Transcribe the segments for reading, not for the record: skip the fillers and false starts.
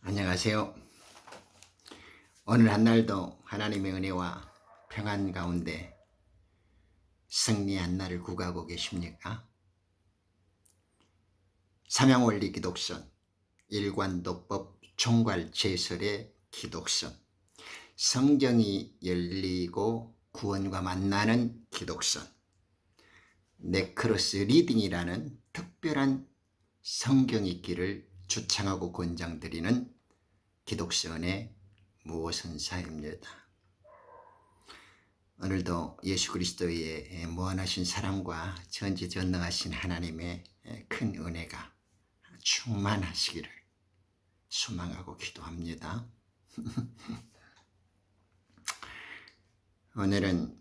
안녕하세요. 오늘 한날도 하나님의 은혜와 평안 가운데 승리한 날을 구가하고 계십니까? 삼양원리 기독선, 일관도법 총괄 제설의 기독선, 성경이 열리고 구원과 만나는 기독선, 네크로스 리딩이라는 특별한 성경 읽기를 주창하고 권장드리는 기독선의 무오선사입니다. 오늘도 예수 그리스도의 무한하신 사랑과 전지전능하신 하나님의 큰 은혜가 충만하시기를 소망하고 기도합니다. 오늘은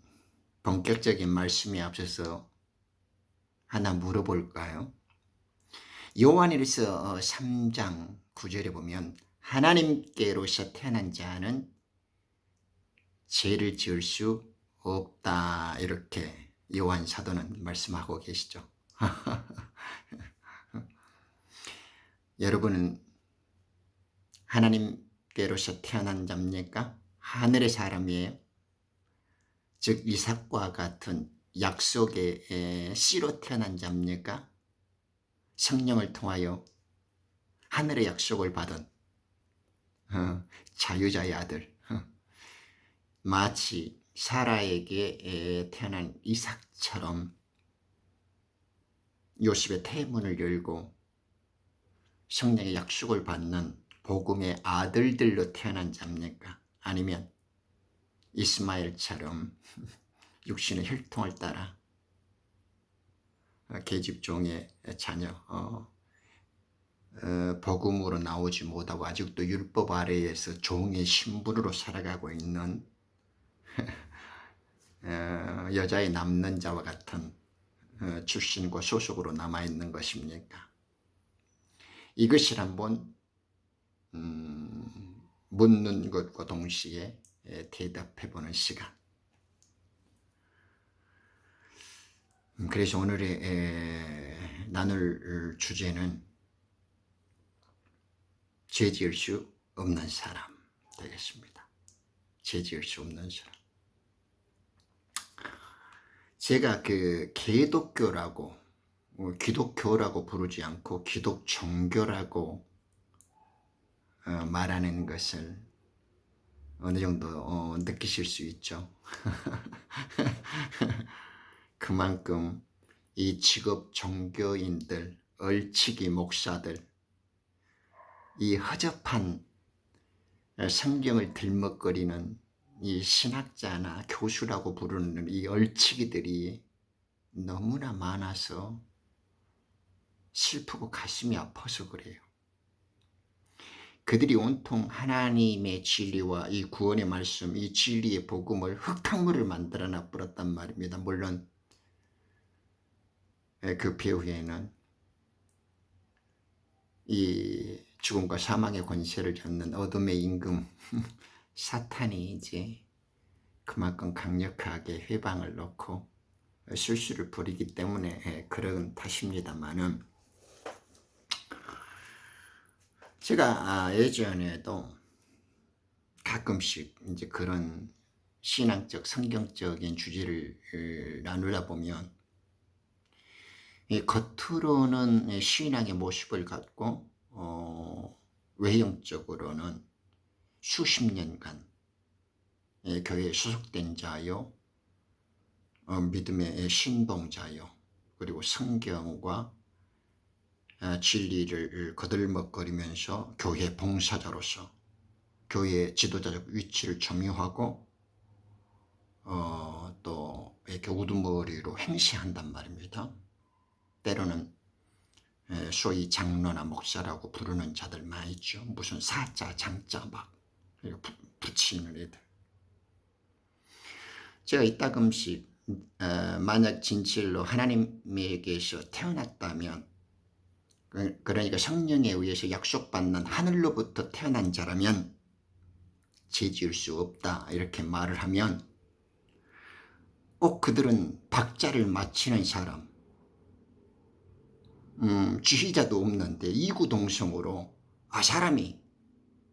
본격적인 말씀에 앞서서 하나 물어볼까요? 요한일서 3장 9절에 보면 하나님께로서 태어난 자는 죄를 지을 수 없다, 이렇게 요한 사도는 말씀하고 계시죠. 여러분은 하나님께로서 태어난 자입니까? 하늘의 사람이에요. 즉 이삭과 같은 약속의 씨로 태어난 자입니까? 성령을 통하여 하늘의 약속을 받은 자유자의 아들, 마치 사라에게 태어난 이삭처럼 요셉의 태문을 열고 성령의 약속을 받는 복음의 아들들로 태어난 자입니까? 아니면 이스마엘처럼 육신의 혈통을 따라 계집종의 자녀, 복음으로 나오지 못하고 아직도 율법 아래에서 종의 신분으로 살아가고 있는 여자의 남는 자와 같은 출신과 소속으로 남아있는 것입니까? 이것을 한번 묻는 것과 동시에 대답해보는 시간. 그래서 오늘의 나눌 주제는 죄 지을 수 없는 사람 되겠습니다. 죄 지을 수 없는 사람. 제가 개독교라고, 기독교라고 부르지 않고 기독종교라고 말하는 것을 어느 정도 느끼실 수 있죠. 그만큼 이 직업 종교인들, 얼치기 목사들, 이 허접한 성경을 들먹거리는 이 신학자나 교수라고 부르는 이 얼치기들이 너무나 많아서 슬프고 가슴이 아파서 그래요. 그들이 온통 하나님의 진리와 이 구원의 말씀, 이 진리의 복음을 흙탕물을 만들어 놔버렸단 말입니다. 물론 그 배후에는 이 죽음과 사망의 권세를 잡는 어둠의 임금 사탄이 이제 그만큼 강력하게 회방을 놓고 실수를 부리기 때문에 그런 탓입니다만은, 제가 예전에도 가끔씩 이제 그런 신앙적 성경적인 주제를 나누다 보면 겉으로는 신앙의 모습을 갖고 외형적으로는 수십 년간 교회에 소속된 자요, 믿음의 신봉자요, 그리고 성경과 진리를 거들먹거리면서 교회 봉사자로서 교회의 지도자적 위치를 점유하고 또 이렇게 우두머리로 행세한단 말입니다. 때로는 소위 장로나 목사라고 부르는 자들 많이 있죠. 무슨 사자, 장자 막 붙이는 애들. 제가 이따금씩 만약 진실로 하나님에게서 태어났다면, 그러니까 성령에 의해서 약속받는 하늘로부터 태어난 자라면 죄 지을 수 없다, 이렇게 말을 하면 꼭 그들은 박자를 맞히는 사람, 지휘자도 없는데 이구동성으로 사람이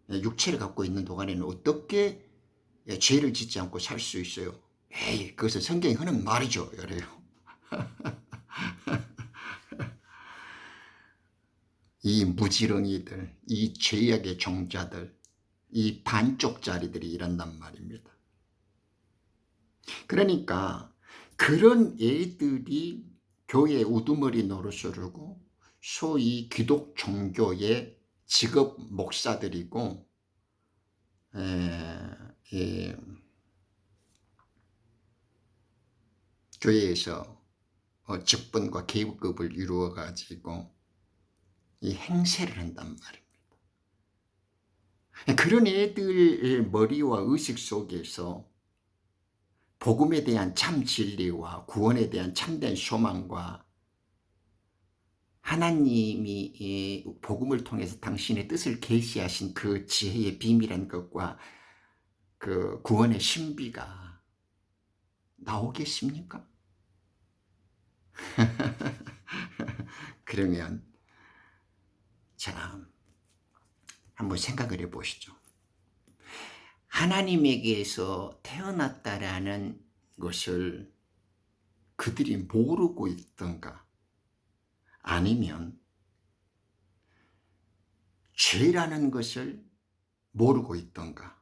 육체를 갖고 있는 동안에는 어떻게 죄를 짓지 않고 살 수 있어요? 에이, 그것은 성경이 하는 말이죠. 이래요. 이 무지렁이들, 이 죄악의 종자들, 이 반쪽짜리들이 이런단 말입니다. 그러니까 그런 애들이 교회 우두머리 노릇을 하고 소위 기독 종교의 직업 목사들이고 교회에서 직분과 계급을 이루어 가지고 이 행세를 한단 말입니다. 그런 애들 머리와 의식 속에서 복음에 대한 참 진리와 구원에 대한 참된 소망과 하나님이 복음을 통해서 당신의 뜻을 계시하신 그 지혜의 비밀한 것과 그 구원의 신비가 나오겠습니까? 그러면 자, 한번 생각을 해보시죠. 하나님에게서 태어났다라는 것을 그들이 모르고 있던가, 아니면 죄라는 것을 모르고 있던가.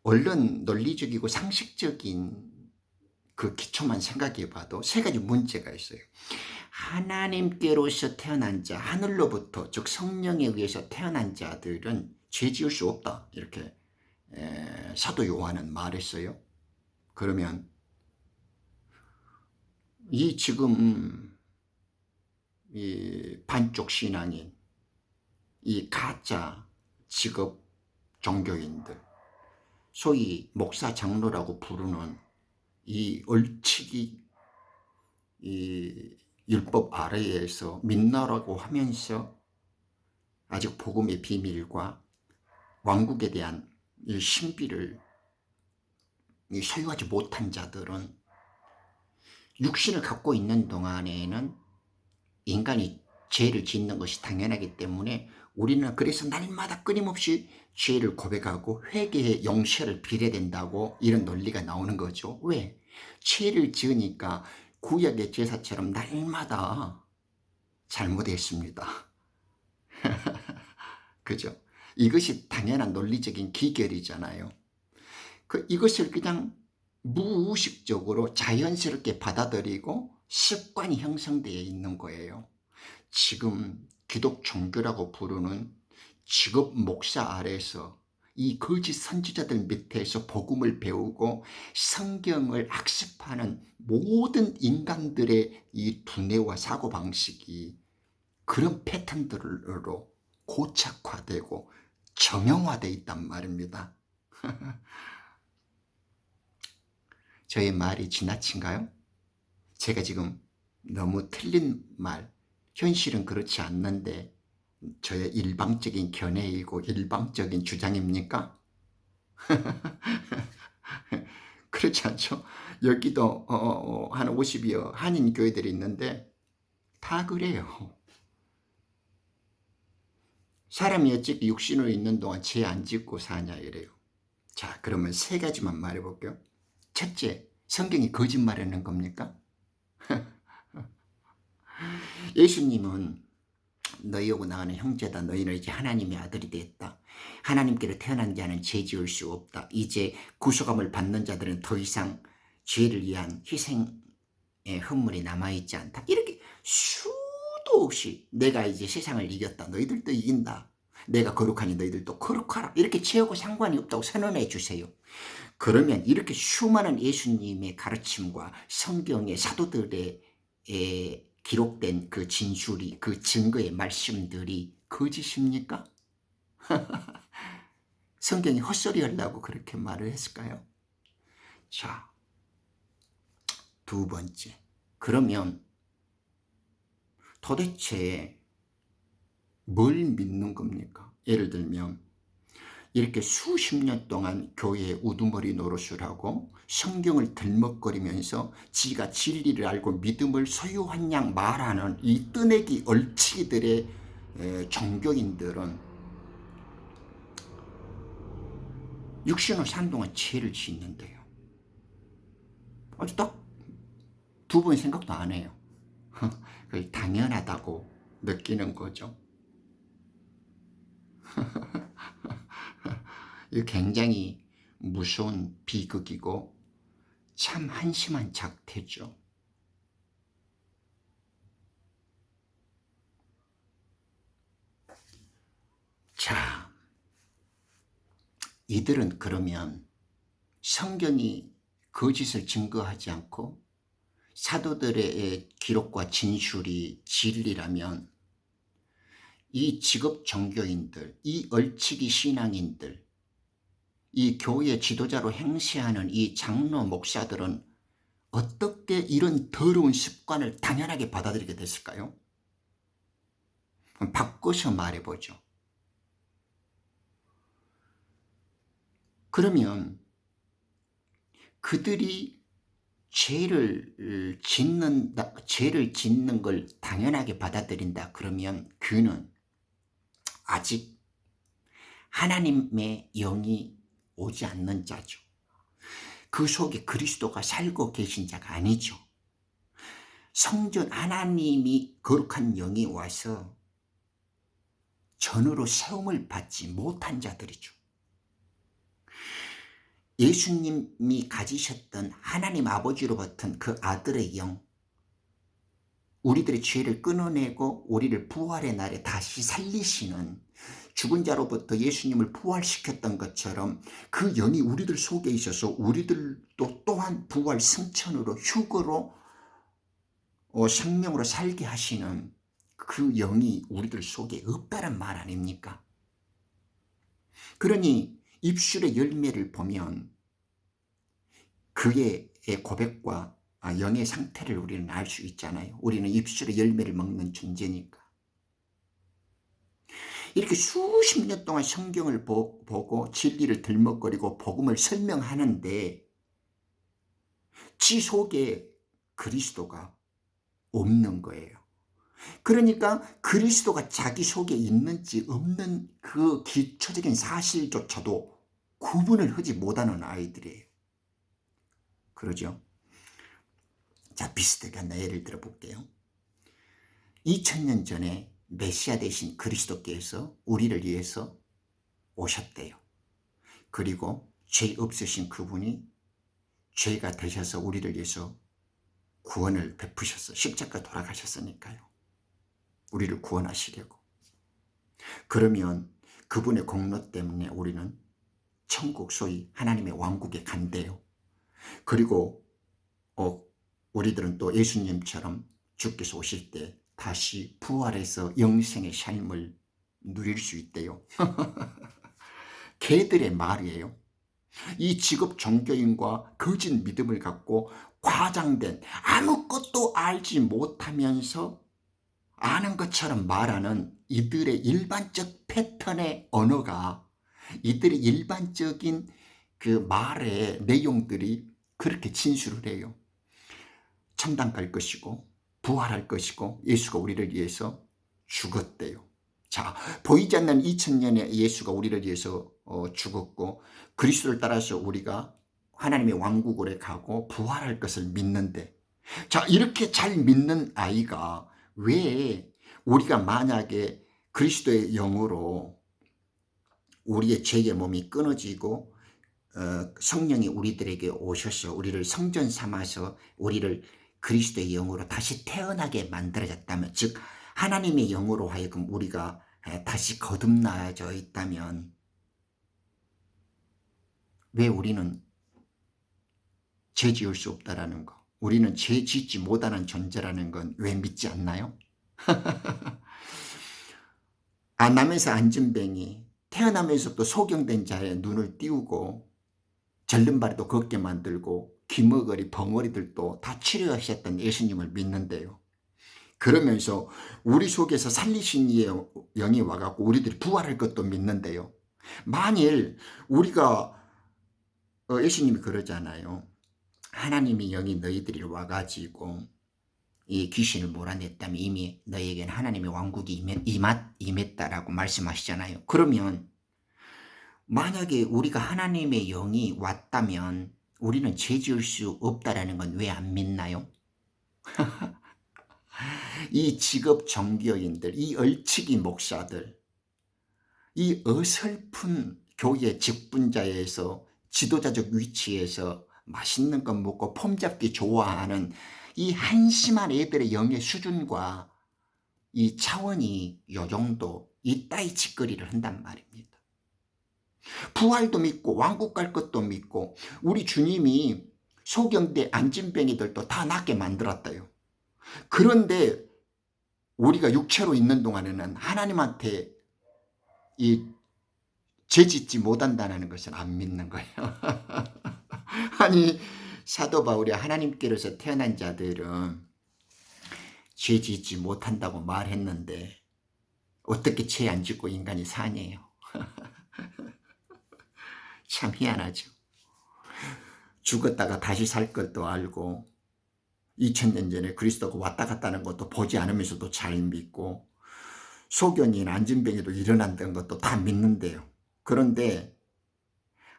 얼른 논리적이고 상식적인 그 기초만 생각해 봐도 세 가지 문제가 있어요. 하나님께로서 태어난 자, 하늘로부터 즉 성령에 의해서 태어난 자들은 죄 지을 수 없다, 이렇게 사도 요한은 말했어요. 그러면 이 지금 이 반쪽 신앙인, 이 가짜 직업 종교인들, 소위 목사 장로라고 부르는 이 얼치기 이 율법 아래에서 믿노라고 하면서 아직 복음의 비밀과 왕국에 대한 이 신비를 소유하지 못한 자들은 육신을 갖고 있는 동안에는 인간이 죄를 짓는 것이 당연하기 때문에 우리는 그래서 날마다 끊임없이 죄를 고백하고 회개의 용서를 빌어야 된다고 이런 논리가 나오는 거죠. 왜? 죄를 지으니까 구약의 제사처럼 날마다 잘못했습니다. 그죠? 이것이 당연한 논리적인 기결이잖아요. 이것을 그냥 무의식적으로 자연스럽게 받아들이고 습관이 형성되어 있는 거예요. 지금 기독 종교라고 부르는 직업 목사 아래에서 이 거짓 선지자들 밑에서 복음을 배우고 성경을 학습하는 모든 인간들의 이 두뇌와 사고방식이 그런 패턴들로 고착화되고 정형화되어 있단 말입니다. 저의 말이 지나친가요? 제가 지금 너무 틀린 말, 현실은 그렇지 않는데 저의 일방적인 견해이고 일방적인 주장입니까? 그렇지 않죠? 여기도 한 50여 한인 교회들이 있는데 다 그래요. 사람이 어찌 육신으로 있는 동안 죄 안 짓고 사냐 이래요. 자, 그러면 세 가지만 말해볼게요. 첫째, 성경이 거짓말하는 겁니까? 예수님은 너희하고 나가는 형제다. 너희는 이제 하나님의 아들이 되었다. 하나님께로 태어난 자는 죄 지을 수 없다. 이제 구속함을 받는 자들은 더 이상 죄를 위한 희생의 헌물이 남아있지 않다. 이렇게 수도 없이 내가 이제 세상을 이겼다. 너희들도 이긴다. 내가 거룩하니 너희들도 거룩하라. 이렇게 죄하고 상관이 없다고 선언해 주세요. 그러면 이렇게 수많은 예수님의 가르침과 성경의 사도들의 기록된 그 진술이, 그 증거의 말씀들이 거짓입니까? 성경이 헛소리 하려고 그렇게 말을 했을까요? 자, 두 번째. 그러면 도대체 뭘 믿는 겁니까? 예를 들면 이렇게 수십 년 동안 교회에 우두머리 노릇을 하고 성경을 들먹거리면서 지가 진리를 알고 믿음을 소유한 양 말하는 이 뜨내기 얼치기들의 종교인들은 육신으로 사는 동안 죄를 짓는데요. 아주 딱 2번 생각도 안 해요. 그걸 당연하다고 느끼는 거죠. 이거 굉장히 무서운 비극이고 참 한심한 작태죠. 자, 이들은 그러면 성경이 거짓을 증거하지 않고 사도들의 기록과 진술이 진리라면 이 직업 종교인들, 이 얼치기 신앙인들, 이 교회 지도자로 행세하는 이 장로 목사들은 어떻게 이런 더러운 습관을 당연하게 받아들이게 됐을까요? 바꿔서 말해보죠. 그러면 그들이 죄를 짓는 걸 당연하게 받아들인다. 그러면 그는 아직 하나님의 영이 오지 않는 자죠. 그 속에 그리스도가 살고 계신 자가 아니죠. 성전 하나님이 거룩한 영이 와서 전으로 세움을 받지 못한 자들이죠. 예수님이 가지셨던 하나님 아버지로부터 그 아들의 영, 우리들의 죄를 끊어내고 우리를 부활의 날에 다시 살리시는, 죽은 자로부터 예수님을 부활시켰던 것처럼 그 영이 우리들 속에 있어서 우리들도 또한 부활 승천으로 휴거로 생명으로 살게 하시는 그 영이 우리들 속에 없다는 말 아닙니까? 그러니 입술의 열매를 보면 그의 고백과 영의 상태를 우리는 알 수 있잖아요. 우리는 입술의 열매를 먹는 존재니까. 이렇게 수십 년 동안 성경을 보고 진리를 들먹거리고 복음을 설명하는데 지 속에 그리스도가 없는 거예요. 그러니까 그리스도가 자기 속에 있는지 없는 그 기초적인 사실조차도 구분을 하지 못하는 아이들이에요. 그러죠? 자, 비슷하게 하나 예를 들어 볼게요. 2000년 전에 메시아 되신 그리스도께서 우리를 위해서 오셨대요. 그리고 죄 없으신 그분이 죄가 되셔서 우리를 위해서 구원을 베푸셔서 십자가 돌아가셨으니까요. 우리를 구원하시려고. 그러면 그분의 공로 때문에 우리는 천국, 소위 하나님의 왕국에 간대요. 그리고 우리들은 또 예수님처럼 주께서 오실 때 다시 부활해서 영생의 삶을 누릴 수 있대요. 걔들의 말이에요. 이 직업 종교인과 거짓 믿음을 갖고 과장된, 아무것도 알지 못하면서 아는 것처럼 말하는 이들의 일반적 패턴의 언어가, 이들의 일반적인 그 말의 내용들이 그렇게 진술을 해요. 천당 갈 것이고 부활할 것이고 예수가 우리를 위해서 죽었대요. 자, 보이지 않는 2000년에 예수가 우리를 위해서 죽었고 그리스도를 따라서 우리가 하나님의 왕국으로 가고 부활할 것을 믿는데, 자, 이렇게 잘 믿는 아이가 왜 우리가 만약에 그리스도의 영으로 우리의 죄의 몸이 끊어지고 성령이 우리들에게 오셔서 우리를 성전 삼아서 우리를 그리스도의 영으로 다시 태어나게 만들어졌다면, 즉 하나님의 영으로 하여금 우리가 다시 거듭나져 있다면 왜 우리는 죄 지을 수 없다라는 거, 우리는 죄 짓지 못하는 존재라는 건 왜 믿지 않나요? 남에서 안전뱅이, 태어나면서부터 소경된 자의 눈을 띄우고 절름발이도 걷게 만들고 귀머거리 벙어리들도 다 치료하셨던 예수님을 믿는데요. 그러면서 우리 속에서 살리신 이의 영이 와갖고 우리들이 부활할 것도 믿는데요. 만일 우리가 예수님이 그러잖아요. 하나님의 영이 너희들이 와가지고 이 귀신을 몰아냈다면 이미 너희에게는 하나님의 왕국이 임했다라고 말씀하시잖아요. 그러면 만약에 우리가 하나님의 영이 왔다면 우리는 죄 지을 수 없다라는 건 왜 안 믿나요? 이 직업 정교인들, 이 얼치기 목사들, 이 어설픈 교회 직분자에서 지도자적 위치에서 맛있는 것 먹고 폼 잡기 좋아하는 이 한심한 애들의 영의 수준과 이 차원이 요 정도 이따위 짓거리를 한단 말입니다. 부활도 믿고 왕국 갈 것도 믿고 우리 주님이 소경대 안진뱅이들도 다 낫게 만들었다요. 그런데 우리가 육체로 있는 동안에는 하나님한테 이 죄짓지 못한다는 것을 안 믿는 거예요. 아니 사도 바울이 하나님께로서 태어난 자들은 죄짓지 못한다고 말했는데 어떻게 죄 안 짓고 인간이 사냐요. 참 희한하죠. 죽었다가 다시 살 것도 알고 2000년 전에 그리스도가 왔다 갔다는 것도 보지 않으면서도 잘 믿고 소견인 안진병에도 일어난다는 것도 다 믿는데요. 그런데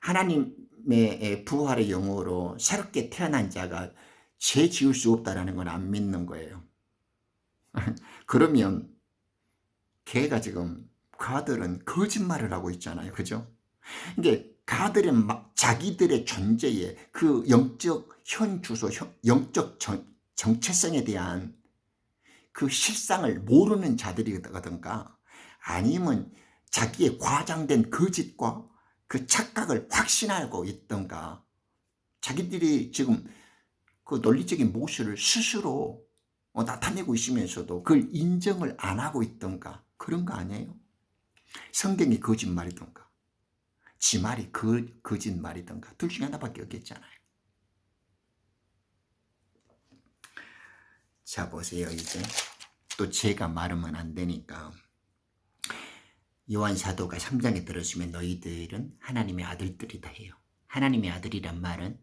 하나님의 부활의 영으로 새롭게 태어난 자가 죄 지을 수 없다는 건 안 믿는 거예요. 그러면 걔가 지금 그들은 거짓말을 하고 있잖아요. 그죠? 이게 그들은 막 자기들의 존재에 그 영적 현주소, 영적 정체성에 대한 그 실상을 모르는 자들이거든가 아니면 자기의 과장된 거짓과 그 착각을 확신하고 있던가 자기들이 지금 그 논리적인 모습을 스스로 나타내고 있으면서도 그걸 인정을 안 하고 있던가 그런 거 아니에요? 성경이 거짓말이던가 지 말이 거짓말이던가 둘 중에 하나밖에 없겠잖아요. 자 보세요. 이제 또 제가 말하면 안 되니까 요한 사도가 3장에 들어주면 너희들은 하나님의 아들들이다 해요. 하나님의 아들이란 말은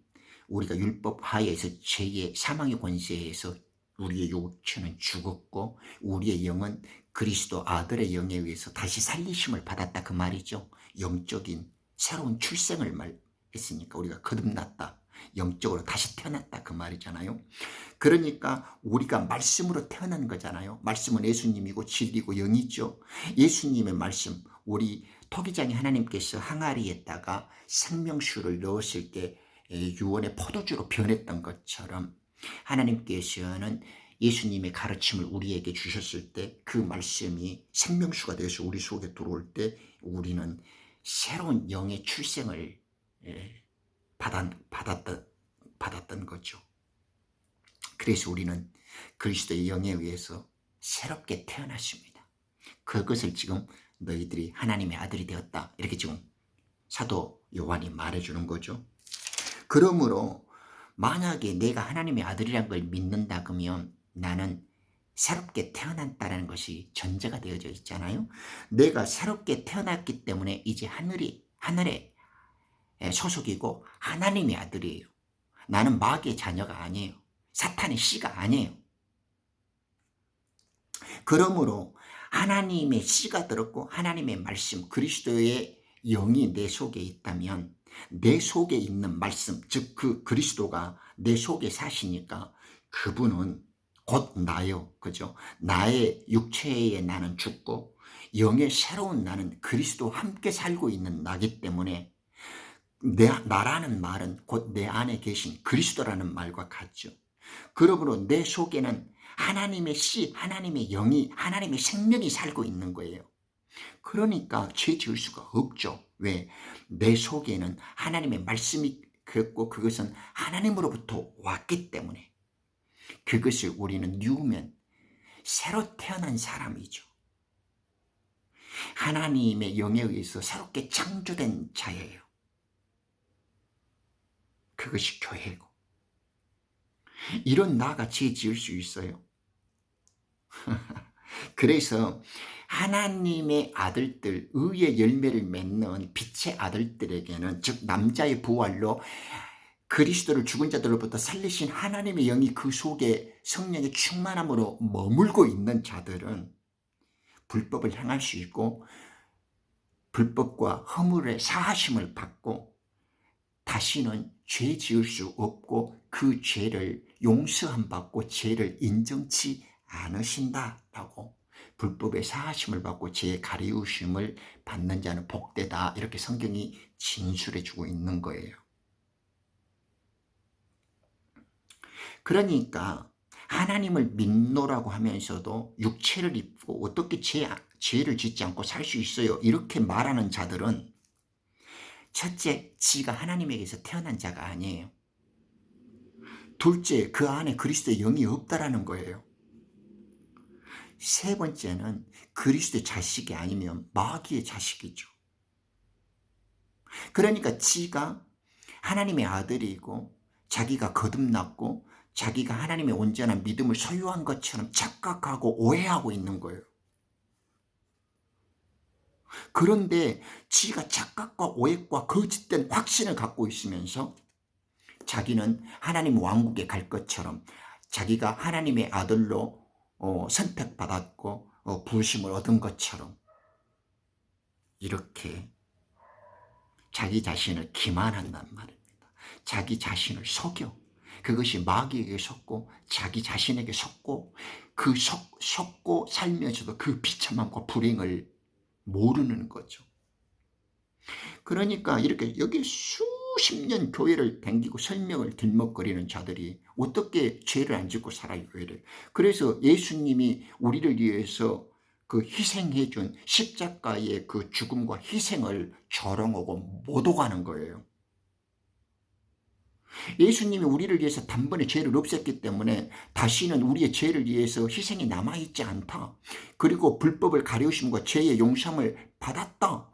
우리가 율법 하에서 죄의 사망의 권세에서 우리의 육체는 죽었고 우리의 영은 그리스도 아들의 영에 의해서 다시 살리심을 받았다 그 말이죠. 영적인 새로운 출생을 말했으니까 우리가 거듭났다. 영적으로 다시 태어났다 그 말이잖아요. 그러니까 우리가 말씀으로 태어난 거잖아요. 말씀은 예수님이고 진리고 영이죠. 예수님의 말씀 우리 토기장에 하나님께서 항아리에다가 생명수를 넣었을 때 유언의 포도주로 변했던 것처럼 하나님께서는 예수님의 가르침을 우리에게 주셨을 때 그 말씀이 생명수가 되어서 우리 속에 들어올 때 우리는 새로운 영의 출생을 받았던 거죠. 그래서 우리는 그리스도의 영에 의해서 새롭게 태어났습니다. 그것을 지금 너희들이 하나님의 아들이 되었다 이렇게 지금 사도 요한이 말해주는 거죠. 그러므로 만약에 내가 하나님의 아들이란 걸 믿는다 그러면 나는 새롭게 태어났다는 것이 전제가 되어져 있잖아요. 내가 새롭게 태어났기 때문에 이제 하늘에 소속이고 하나님의 아들이에요. 나는 마귀의 자녀가 아니에요. 사탄의 씨가 아니에요. 그러므로 하나님의 씨가 들었고 하나님의 말씀 그리스도의 영이 내 속에 있다면 내 속에 있는 말씀 즉 그 그리스도가 내 속에 사시니까 그분은 곧 나요. 그죠? 나의 육체에 나는 죽고 영의 새로운 나는 그리스도와 함께 살고 있는 나기 때문에 나라는 말은 곧 내 안에 계신 그리스도라는 말과 같죠. 그러므로 내 속에는 하나님의 씨, 하나님의 영이, 하나님의 생명이 살고 있는 거예요. 그러니까 죄 지을 수가 없죠. 왜? 내 속에는 하나님의 말씀이 있고 그것은 하나님으로부터 왔기 때문에 그것을 우리는 뉴면 새로 태어난 사람이죠. 하나님의 영에 의해서 새롭게 창조된 자예요. 그것이 교회고 이런 나가 죄 지을 수 있어요. 그래서 하나님의 아들들 의의 열매를 맺는 빛의 아들들에게는 즉 남자의 부활로 그리스도를 죽은 자들로부터 살리신 하나님의 영이 그 속에 성령의 충만함으로 머물고 있는 자들은 불법을 행할 수 있고 불법과 허물의 사하심을 받고 다시는 죄 지을 수 없고 그 죄를 용서함 받고 죄를 인정치 않으신다라고, 불법의 사하심을 받고 죄의 가리우심을 받는 자는 복되다, 이렇게 성경이 진술해 주고 있는 거예요. 그러니까 하나님을 믿노라고 하면서도 육체를 입고 어떻게 죄를 짓지 않고 살 수 있어요? 이렇게 말하는 자들은 첫째, 지가 하나님에게서 태어난 자가 아니에요. 둘째, 그 안에 그리스도의 영이 없다라는 거예요. 세 번째는 그리스도의 자식이 아니면 마귀의 자식이죠. 그러니까 지가 하나님의 아들이고 자기가 거듭났고 자기가 하나님의 온전한 믿음을 소유한 것처럼 착각하고 오해하고 있는 거예요. 그런데 지가 착각과 오해과 거짓된 확신을 갖고 있으면서 자기는 하나님 왕국에 갈 것처럼, 자기가 하나님의 아들로 선택받았고 부르심을 얻은 것처럼 이렇게 자기 자신을 기만한단 말입니다. 자기 자신을 속여. 그것이 마귀에게 속고 자기 자신에게 속고, 그 속고 살면서도 그 비참함과 불행을 모르는 거죠. 그러니까 이렇게 여기 수십 년 교회를 댕기고 설명을 들먹거리는 자들이 어떻게 죄를 안 짓고 살아요? 그래서 예수님이 우리를 위해서 그 희생해 준 십자가의 그 죽음과 희생을 조롱하고 못 오가는 거예요. 예수님이 우리를 위해서 단번에 죄를 없앴기 때문에 다시는 우리의 죄를 위해서 희생이 남아있지 않다. 그리고 불법을 가려우심과 죄의 용서함을 받았다.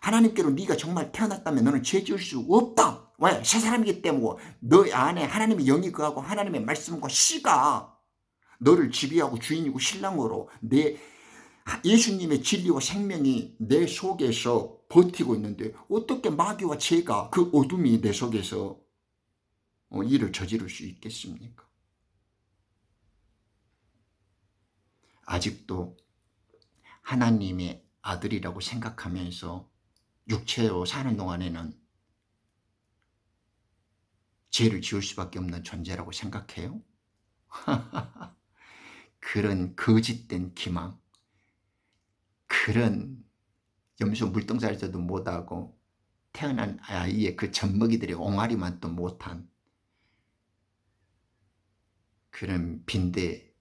하나님께로 네가 정말 태어났다면 너는 죄 지을 수 없다. 왜? 새 사람이기 때문에 너 안에 하나님의 영이 거하고 하나님의 말씀과 씨가 너를 지배하고 주인이고 신랑으로 내 예수님의 진리와 생명이 내 속에서 버티고 있는데 어떻게 마귀와 죄가, 그 어둠이 내 속에서 일을 저지를 수 있겠습니까? 아직도 하나님의 아들이라고 생각하면서 육체로 사는 동안에는 죄를 지을 수밖에 없는 존재라고 생각해요? 그런 거짓된 기망, 그런 염소 물동살도 못하고 태어난 아이의 그 젖먹이들의 옹알이만 또 못한 그런 빈대,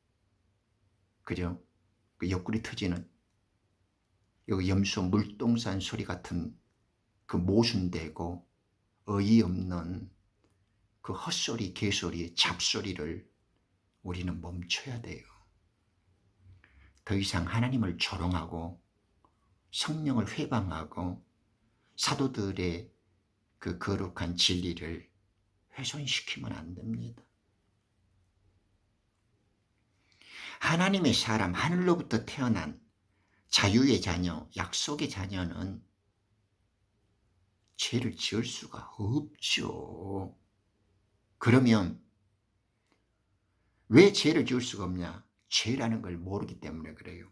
그죠? 그 옆구리 터지는 여기 염소 물동산 소리 같은 그 모순되고 어이없는 그 헛소리, 개소리, 잡소리를 우리는 멈춰야 돼요. 더 이상 하나님을 조롱하고 성령을 회방하고 사도들의 그 거룩한 진리를 훼손시키면 안 됩니다. 하나님의 사람, 하늘로부터 태어난 자유의 자녀, 약속의 자녀는 죄를 지을 수가 없죠. 그러면 왜 죄를 지을 수가 없냐? 죄라는 걸 모르기 때문에 그래요.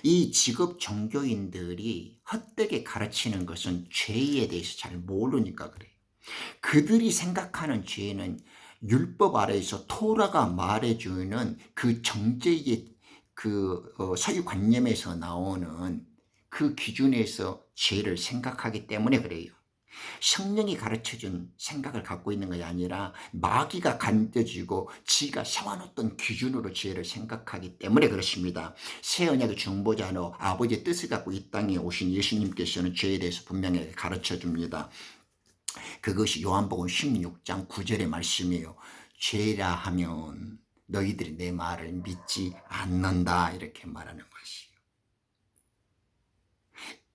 이 직업 종교인들이 헛되게 가르치는 것은 죄에 대해서 잘 모르니까 그래요. 그들이 생각하는 죄는 율법 아래에서 토라가 말해주는 그 정죄의 그 서유관념에서 나오는 그 기준에서 죄를 생각하기 때문에 그래요. 성령이 가르쳐준 생각을 갖고 있는 것이 아니라 마귀가 간뎌지고 지가 세워놓던 기준으로 죄를 생각하기 때문에 그렇습니다. 새 언약의 중보자로 아버지의 뜻을 갖고 이 땅에 오신 예수님께서는 죄에 대해서 분명히 가르쳐줍니다. 그것이 요한복음 16장 9절의 말씀이에요. 죄라 하면 너희들이 내 말을 믿지 않는다, 이렇게 말하는 것이에요.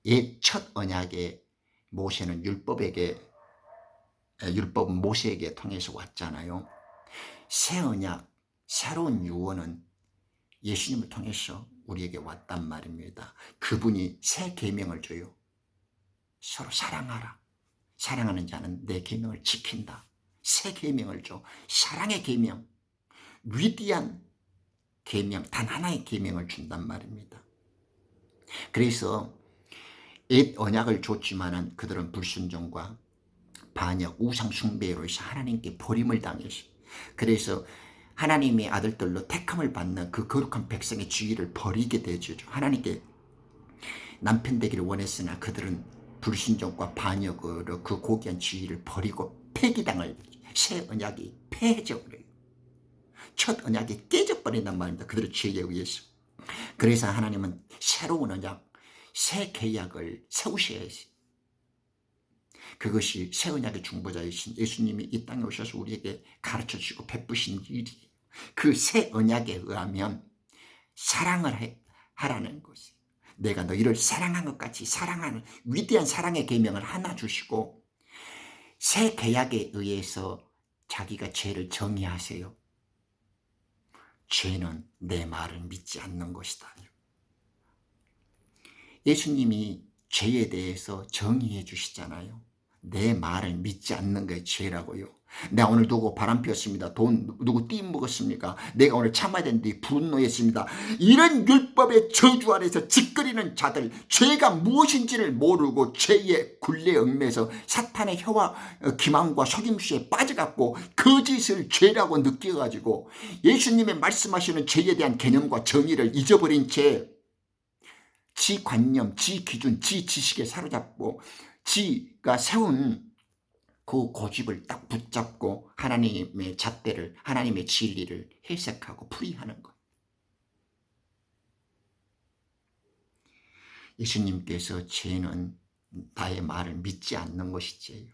옛 첫 언약의 모세는 율법은 모세에게 통해서 왔잖아요. 새 언약, 새로운 유언은 예수님을 통해서 우리에게 왔단 말입니다. 그분이 새 계명을 줘요. 서로 사랑하라. 사랑하는 자는 내 계명을 지킨다. 새 계명을 줘. 사랑의 계명, 위대한 계명, 단 하나의 계명을 준단 말입니다. 그래서 옛 언약을 줬지만은 그들은 불순종과 반역, 우상 숭배로 해서 하나님께 버림을 당했어. 그래서 하나님의 아들들로 택함을 받는 그 거룩한 백성의 지위를 버리게 되죠. 하나님께 남편 되기를 원했으나 그들은 불순종과 반역으로 그 고귀한 지위를 버리고 폐기당을, 새 언약이 폐해져 버려요. 첫 언약이 깨져버린단 말입니다. 그들의 죄에 의해서. 그래서 하나님은 새로운 언약, 새 계약을 세우셔야 했어요. 그것이 새 언약의 중보자이신 예수님이 이 땅에 오셔서 우리에게 가르쳐 주시고 베푸신 일이에요. 그 새 언약에 의하면 사랑을 하라는 것이에요. 내가 너희를 사랑한 것 같이 사랑하는 위대한 사랑의 계명을 하나 주시고 새 계약에 의해서 자기가 죄를 정의하세요. 죄는 내 말을 믿지 않는 것이다. 예수님이 죄에 대해서 정의해 주시잖아요. 내 말을 믿지 않는 게 죄라고요. 내가 오늘 누구 바람 피웠습니다. 돈 누구 띠 먹었습니까? 내가 오늘 참아야 되는데 분노했습니다. 이런 율법의 저주 아래서 짓거리는 자들, 죄가 무엇인지를 모르고 죄의 굴레에 얽매서 사탄의 혀와 기망과 속임수에 빠져갖고 거짓을 죄라고 느껴가지고 예수님의 말씀하시는 죄에 대한 개념과 정의를 잊어버린 채 지 관념, 지 기준, 지 지식에 사로잡고 지가 세운 그 고집을 딱 붙잡고 하나님의 잣대를, 하나님의 진리를 해석하고 풀이하는 것. 예수님께서 죄는 나의 말을 믿지 않는 것이 죄예요.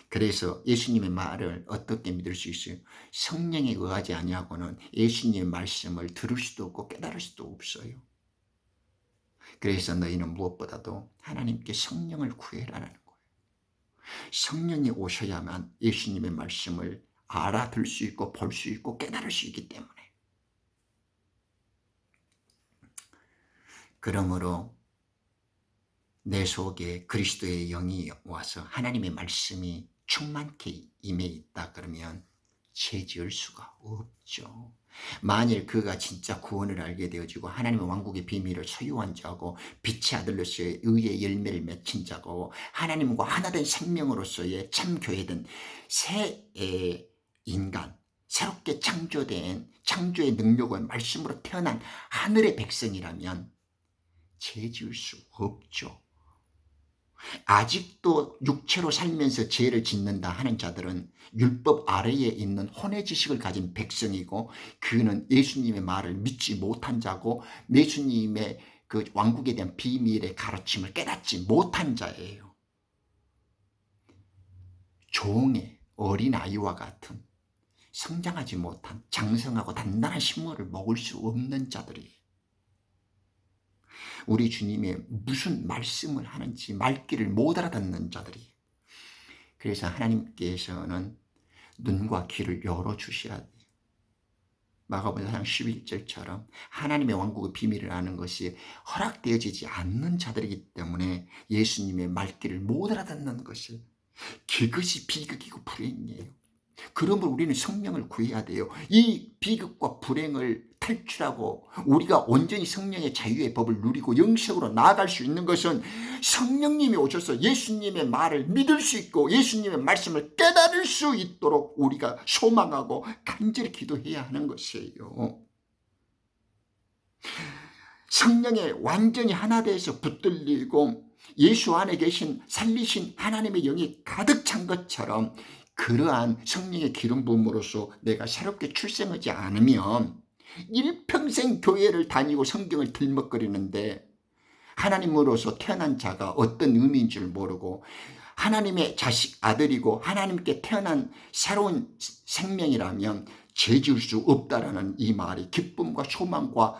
그래서 예수님의 말을 어떻게 믿을 수 있어요? 성령에 의하지 아니하고는 예수님의 말씀을 들을 수도 없고 깨달을 수도 없어요. 그래서 너희는 무엇보다도 하나님께 성령을 구해라라는 거예요. 성령이 오셔야만 예수님의 말씀을 알아들 수 있고 볼 수 있고 깨달을 수 있기 때문에. 그러므로 내 속에 그리스도의 영이 와서 하나님의 말씀이 충만케 임해 있다 그러면 죄 지을 수가 없죠. 만일 그가 진짜 구원을 알게 되어지고 하나님의 왕국의 비밀을 소유한 자고 빛의 아들로서의 의의 열매를 맺힌 자고 하나님과 하나된 생명으로서의 참교회된 새 인간, 새롭게 창조된 창조의 능력과 말씀으로 태어난 하늘의 백성이라면 죄 지을 수 없죠. 아직도 육체로 살면서 죄를 짓는다 하는 자들은 율법 아래에 있는 혼의 지식을 가진 백성이고 그는 예수님의 말을 믿지 못한 자고 예수님의 그 왕국에 대한 비밀의 가르침을 깨닫지 못한 자예요. 종의 어린아이와 같은 성장하지 못한 장성하고 단단한 식물을 먹을 수 없는 자들이에요. 우리 주님의 무슨 말씀을 하는지 말귀를 못 알아듣는 자들이에요. 그래서 하나님께서는 눈과 귀를 열어주셔야 돼요. 마가복음 4장 11절처럼 하나님의 왕국의 비밀을 아는 것이 허락되어지지 않는 자들이기 때문에 예수님의 말귀를 못 알아듣는 것이 그것이 비극이고 불행이에요. 그러므로 우리는 성령을 구해야 돼요. 이 비극과 불행을 탈출하고 우리가 온전히 성령의 자유의 법을 누리고 영적으로 나아갈 수 있는 것은 성령님이 오셔서 예수님의 말을 믿을 수 있고 예수님의 말씀을 깨달을 수 있도록 우리가 소망하고 간절히 기도해야 하는 것이에요. 성령에 완전히 하나 되어서 붙들리고 예수 안에 계신 살리신 하나님의 영이 가득 찬 것처럼 그러한 성령의 기름 부음으로써 내가 새롭게 출생하지 않으면 일평생 교회를 다니고 성경을 들먹거리는데 하나님으로서 태어난 자가 어떤 의미인 줄 모르고 하나님의 자식 아들이고 하나님께 태어난 새로운 생명이라면 죄 지을 수 없다라는 이 말이 기쁨과 소망과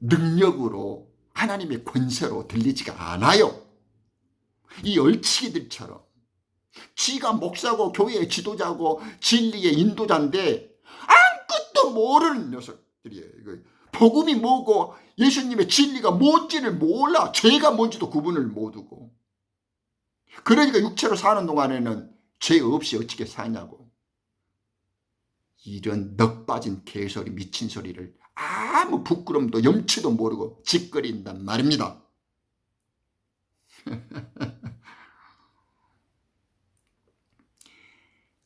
능력으로 하나님의 권세로 들리지가 않아요. 이 얼치기들처럼 지가 목사고 교회의 지도자고 진리의 인도자인데 아무것도 모르는 녀석들이에요. 복음이 뭐고 예수님의 진리가 뭔지를 몰라. 죄가 뭔지도 구분을 못하고. 그러니까 육체로 사는 동안에는 죄 없이 어떻게 사냐고. 이런 넋 빠진 개소리 미친 소리를 아무 부끄럼도 염치도 모르고 짓거린단 말입니다.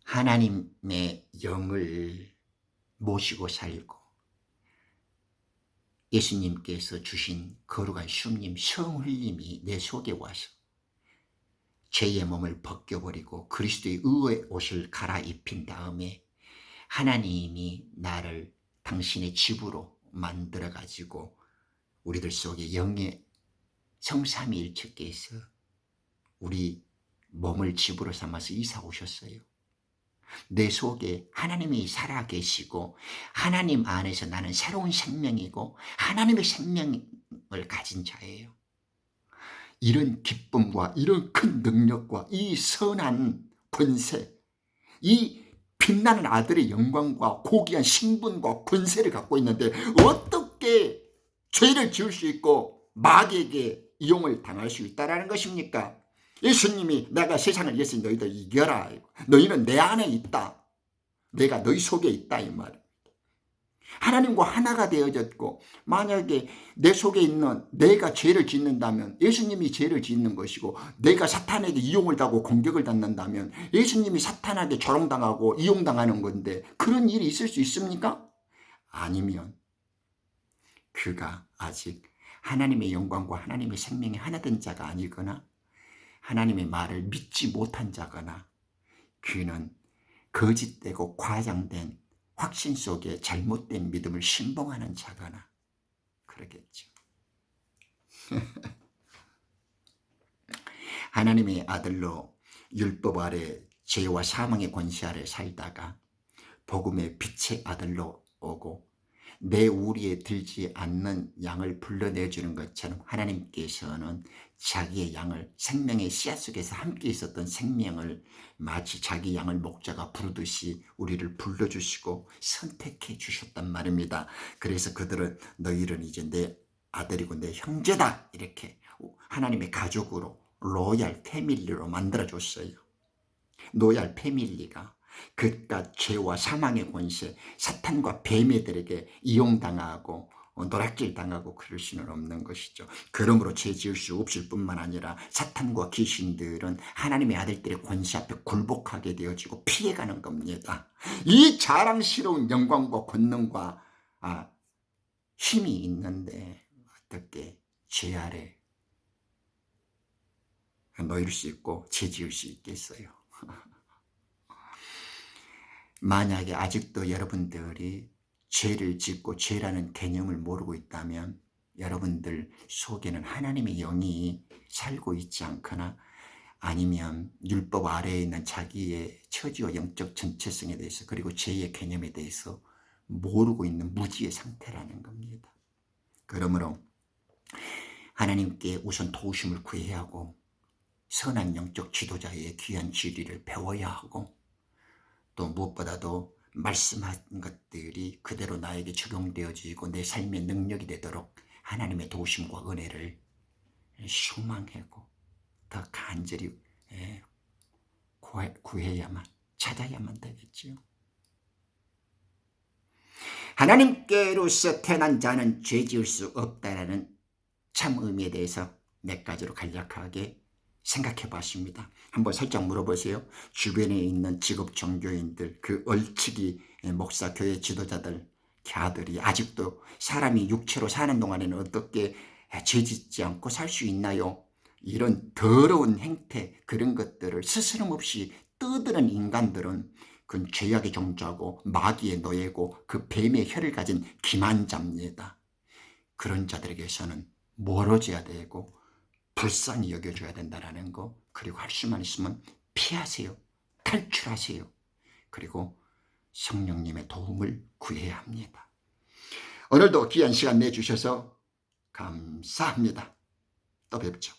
하나님의 영을 모시고 살고 예수님께서 주신 거룩한 shum님 성흘림이 내 속에 와서 죄의 몸을 벗겨버리고 그리스도의 의의 옷을 갈아입힌 다음에 하나님이 나를 당신의 집으로 만들어 가지고 우리들 속에 영의 성삼위일체께서 우리 몸을 집으로 삼아서 이사 오셨어요. 내 속에 하나님이 살아계시고 하나님 안에서 나는 새로운 생명이고 하나님의 생명을 가진 자예요. 이런 기쁨과 이런 큰 능력과 이 선한 권세, 이 빛나는 아들의 영광과 고귀한 신분과 권세를 갖고 있는데 어떻게 죄를 지을 수 있고 마귀에게 이용을 당할 수 있다는 것입니까? 예수님이 내가 세상을 위해서 너희들 이겨라. 너희는 내 안에 있다. 내가 너희 속에 있다 이 말입니다. 하나님과 하나가 되어졌고 만약에 내 속에 있는 내가 죄를 짓는다면 예수님이 죄를 짓는 것이고 내가 사탄에게 이용을 당하고 공격을 받는다면 예수님이 사탄에게 조롱당하고 이용당하는 건데 그런 일이 있을 수 있습니까? 아니면 그가 아직 하나님의 영광과 하나님의 생명이 하나 된 자가 아니거나 하나님의 말을 믿지 못한 자거나 그는 거짓되고 과장된 확신 속에 잘못된 믿음을 신봉하는 자거나 그러겠죠. 하나님의 아들로 율법 아래 죄와 사망의 권세 아래 살다가 복음의 빛의 아들로 오고 내 우리에 들지 않는 양을 불러내주는 것처럼 하나님께서는 자기의 양을 생명의 씨앗 속에서 함께 있었던 생명을 마치 자기 양을 목자가 부르듯이 우리를 불러주시고 선택해 주셨단 말입니다. 그래서 그들은 너희는 이제 내 아들이고 내 형제다 이렇게 하나님의 가족으로 로얄 패밀리로 만들어줬어요. 로얄 패밀리가 그깟 죄와 사망의 권세, 사탄과 뱀애들에게 이용당하고 노략질당하고 그럴 수는 없는 것이죠. 그러므로 죄 지을 수 없을 뿐만 아니라 사탄과 귀신들은 하나님의 아들들의 권세 앞에 굴복하게 되어지고 피해가는 겁니다. 이 자랑스러운 영광과 권능과 힘이 있는데 어떻게 죄 아래 놓일 수 있고 죄 지을 수 있겠어요. 만약에 아직도 여러분들이 죄를 짓고 죄라는 개념을 모르고 있다면 여러분들 속에는 하나님의 영이 살고 있지 않거나 아니면 율법 아래에 있는 자기의 처지와 영적 전체성에 대해서 그리고 죄의 개념에 대해서 모르고 있는 무지의 상태라는 겁니다. 그러므로 하나님께 우선 도우심을 구해야 하고 선한 영적 지도자의 귀한 진리를 배워야 하고 또 무엇보다도 말씀한 것들이 그대로 나에게 적용되어지고 내 삶의 능력이 되도록 하나님의 도우심과 은혜를 소망하고 더 간절히 구해야만 찾아야만 되겠죠. 하나님께로서 태어난 자는 죄 지을 수 없다라는 참 의미에 대해서 몇 가지로 간략하게 생각해 봤습니다. 한번 살짝 물어보세요. 주변에 있는 직업 종교인들, 그 얼치기 목사, 교회 지도자들, 갸들이 아직도 사람이 육체로 사는 동안에는 어떻게 죄 짓지 않고 살 수 있나요? 이런 더러운 행태, 그런 것들을 스스럼 없이 떠드는 인간들은 그건 죄악의 종자고 마귀의 노예고 그 뱀의 혀를 가진 기만자입니다. 그런 자들에게서는 멀어져야 되고 불쌍히 여겨줘야 된다는 거, 그리고 할 수만 있으면 피하세요. 탈출하세요. 그리고 성령님의 도움을 구해야 합니다. 오늘도 귀한 시간 내주셔서 감사합니다. 또 뵙죠.